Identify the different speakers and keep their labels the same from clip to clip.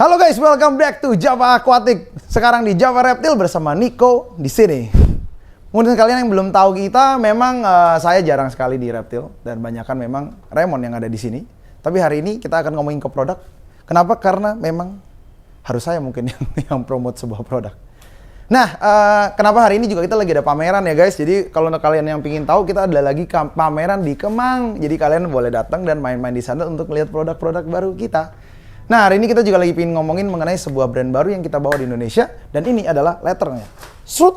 Speaker 1: Halo guys, welcome back to Java Aquatic. Sekarang di Java Reptile bersama Nico di sini. Mungkin kalian yang belum tahu kita, memang saya jarang sekali di Reptile dan banyakkan memang Raymond yang ada di sini. Tapi hari ini kita akan ngomongin ke produk. Kenapa? Karena memang harus saya mungkin yang promote sebuah produk. Nah, kenapa hari ini juga kita lagi ada pameran ya guys. Jadi kalau kalian yang ingin tahu, kita ada lagi pameran di Kemang. Jadi kalian boleh datang dan main-main di sana untuk melihat produk-produk baru kita. Nah, hari ini kita juga lagi ingin ngomongin mengenai sebuah brand baru yang kita bawa di Indonesia. Dan ini adalah letternya. Shoot!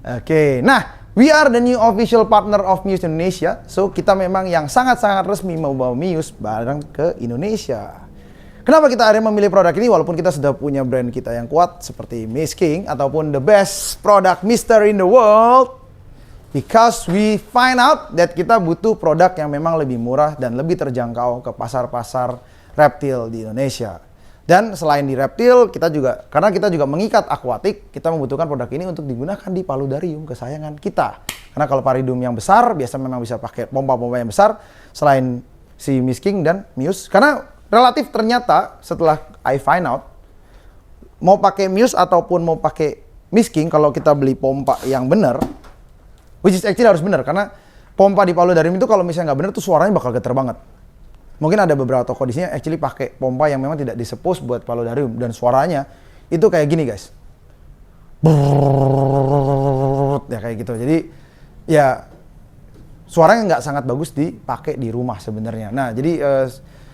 Speaker 1: Oke, nah, we are the new official partner of Muse Indonesia. So, kita memang yang sangat-sangat resmi membawa Muse bareng ke Indonesia. Kenapa kita akhirnya memilih produk ini walaupun kita sudah punya brand kita yang kuat seperti Muse King ataupun the best product mystery in the world? Because we find out that kita butuh produk yang memang lebih murah dan lebih terjangkau ke pasar-pasar reptil di Indonesia. Dan selain di reptil, kita juga, karena kita juga mengikat akuatik, kita membutuhkan produk ini untuk digunakan di paludarium kesayangan kita. Karena kalau paludarium yang besar, biasa memang bisa pakai pompa-pompa yang besar, selain si Muse King dan Muse. Karena relatif ternyata setelah I find out, mau pakai Muse ataupun mau pakai Muse King, kalau kita beli pompa yang benar, which is actually harus benar, karena pompa di paludarium itu kalau misalnya nggak benar tuh suaranya bakal getar banget. Mungkin ada beberapa toko di sini actually pakai pompa yang memang tidak disepus buat paludarium dan suaranya itu kayak gini guys. Ya kayak gitu. Jadi ya suaranya nggak sangat bagus dipakai di rumah sebenarnya. Nah, jadi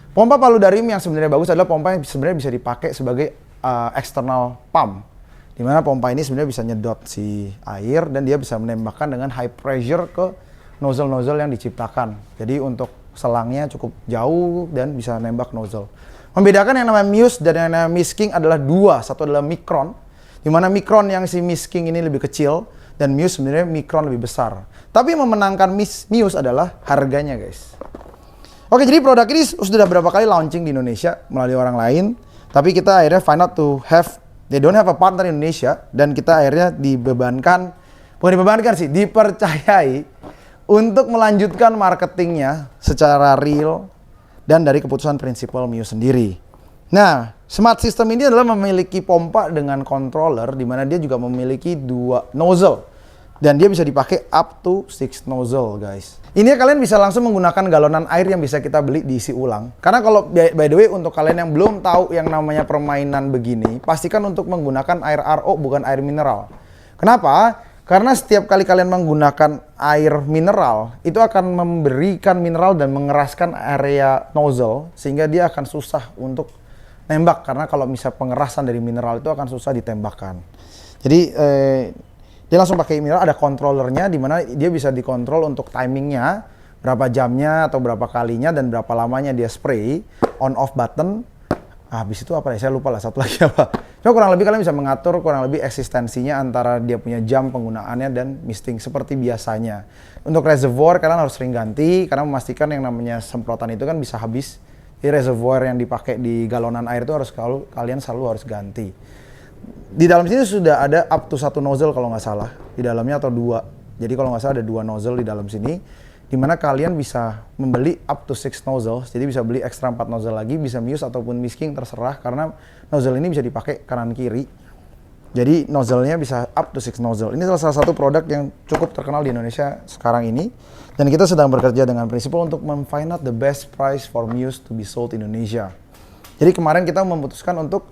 Speaker 1: pompa paludarium yang sebenarnya bagus adalah pompa yang sebenarnya bisa dipakai sebagai external pump. Di mana pompa ini sebenarnya bisa nyedot si air dan dia bisa menembakkan dengan high pressure ke nozzle-nozzle yang diciptakan. Jadi untuk selangnya cukup jauh dan bisa nembak nozzle. Membedakan yang namanya Muse dan yang namanya Muse King adalah dua. Satu adalah mikron, di mana mikron yang si Muse King ini lebih kecil dan Muse sebenarnya mikron lebih besar. Tapi yang memenangkan Muse adalah harganya guys. Oke, jadi produk ini sudah berapa kali launching di Indonesia melalui orang lain. Tapi kita akhirnya find out to have, they don't have a partner in Indonesia. Dan kita akhirnya dibebankan, bukan dibebankan sih, dipercayai untuk melanjutkan marketingnya secara real dan dari keputusan prinsipal Muse sendiri. Nah, smart system ini adalah memiliki pompa dengan controller di mana dia juga memiliki dua nozzle dan dia bisa dipakai up to 6 nozzle, guys. Ini kalian bisa langsung menggunakan galonan air yang bisa kita beli diisi ulang. Karena kalau by the way untuk kalian yang belum tahu yang namanya permainan begini, pastikan untuk menggunakan air RO bukan air mineral. Kenapa? Karena setiap kali kalian menggunakan air mineral, itu akan memberikan mineral dan mengeraskan area nozzle, sehingga dia akan susah untuk nembak. Karena kalau misal pengerasan dari mineral itu akan susah ditembakkan. Jadi dia langsung pakai mineral, ada controllernya, di mana dia bisa dikontrol untuk timingnya, berapa jamnya atau berapa kalinya dan berapa lamanya dia spray, on off button. Habis itu apa ya? Saya lupa lah, satu lagi apa. Cuma kurang lebih kalian bisa mengatur kurang lebih eksistensinya antara dia punya jam penggunaannya dan misting seperti biasanya. Untuk reservoir kalian harus sering ganti karena memastikan yang namanya semprotan itu kan bisa habis. Jadi reservoir yang dipakai di galonan air itu harus kalian selalu harus ganti. Di dalam sini sudah ada up to 1 nozzle kalau nggak salah. Di dalamnya atau 2. Jadi kalau nggak salah ada 2 nozzle di dalam sini. Dimana kalian bisa membeli up to 6 nozzles, jadi bisa beli ekstra 4 nozzle lagi, bisa Muse ataupun Muse King terserah, karena nozzle ini bisa dipakai kanan kiri. Jadi nozzle-nya bisa up to 6 nozzle. Ini salah satu produk yang cukup terkenal di Indonesia sekarang ini, dan kita sedang bekerja dengan prinsip untuk find out the best price for Muse to be sold in Indonesia. Jadi kemarin kita memutuskan untuk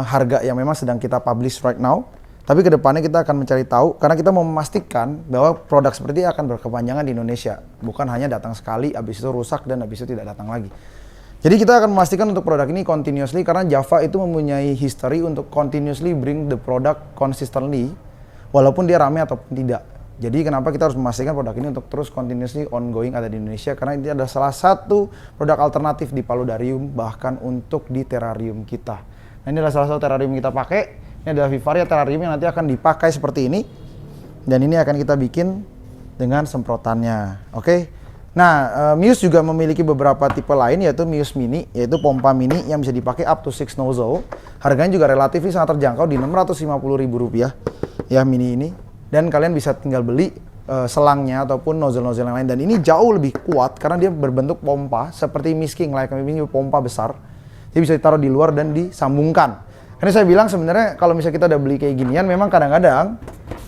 Speaker 1: harga yang memang sedang kita publish right now. Tapi kedepannya kita akan mencari tahu, karena kita mau memastikan bahwa produk seperti ini akan berkepanjangan di Indonesia. Bukan hanya datang sekali, habis itu rusak, dan habis itu tidak datang lagi. Jadi kita akan memastikan untuk produk ini continuously, karena Java itu mempunyai history untuk continuously bring the product consistently, walaupun dia rame ataupun tidak. Jadi kenapa kita harus memastikan produk ini untuk terus continuously ongoing ada di Indonesia, karena ini adalah salah satu produk alternatif di paludarium, bahkan untuk di terrarium kita. Nah, ini adalah salah satu terrarium kita pakai. Ini adalah Vivaria terrarium yang nanti akan dipakai seperti ini. Dan ini akan kita bikin dengan semprotannya. Oke. Nah, Muse juga memiliki beberapa tipe lain, yaitu Muse Mini, yaitu pompa mini yang bisa dipakai up to 6 nozzle. Harganya juga relatif sangat terjangkau di Rp650.000 ya, mini ini. Dan kalian bisa tinggal beli selangnya ataupun nozzle-nozzle yang lain, dan ini jauh lebih kuat karena dia berbentuk pompa seperti misking, ini pompa besar. Jadi bisa ditaruh di luar dan disambungkan. Karena saya bilang sebenarnya kalau misalnya kita udah beli kayak ginian, memang kadang-kadang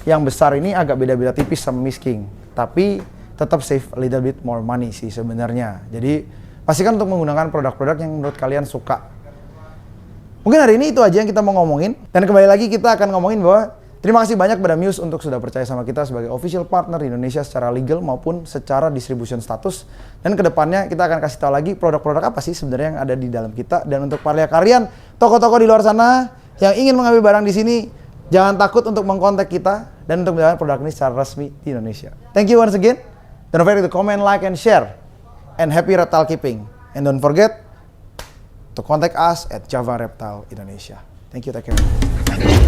Speaker 1: yang besar ini agak beda-beda tipis sama misking, tapi tetap save a little bit more money sih sebenarnya. Jadi pastikan untuk menggunakan produk-produk yang menurut kalian suka. Mungkin hari ini itu aja yang kita mau ngomongin, dan kembali lagi kita akan ngomongin bahwa terima kasih banyak pada Muse untuk sudah percaya sama kita sebagai official partner di Indonesia secara legal maupun secara distribution status. Dan kedepannya kita akan kasih tahu lagi produk-produk apa sih sebenarnya yang ada di dalam kita. Dan untuk para kalian, toko-toko di luar sana yang ingin mengambil barang di sini, jangan takut untuk mengkontak kita dan untuk mendapatkan produk ini secara resmi di Indonesia. Thank you once again. Don't forget to comment, like, and share. And happy reptile keeping. And don't forget to contact us at Java Reptile Indonesia. Thank you, take care.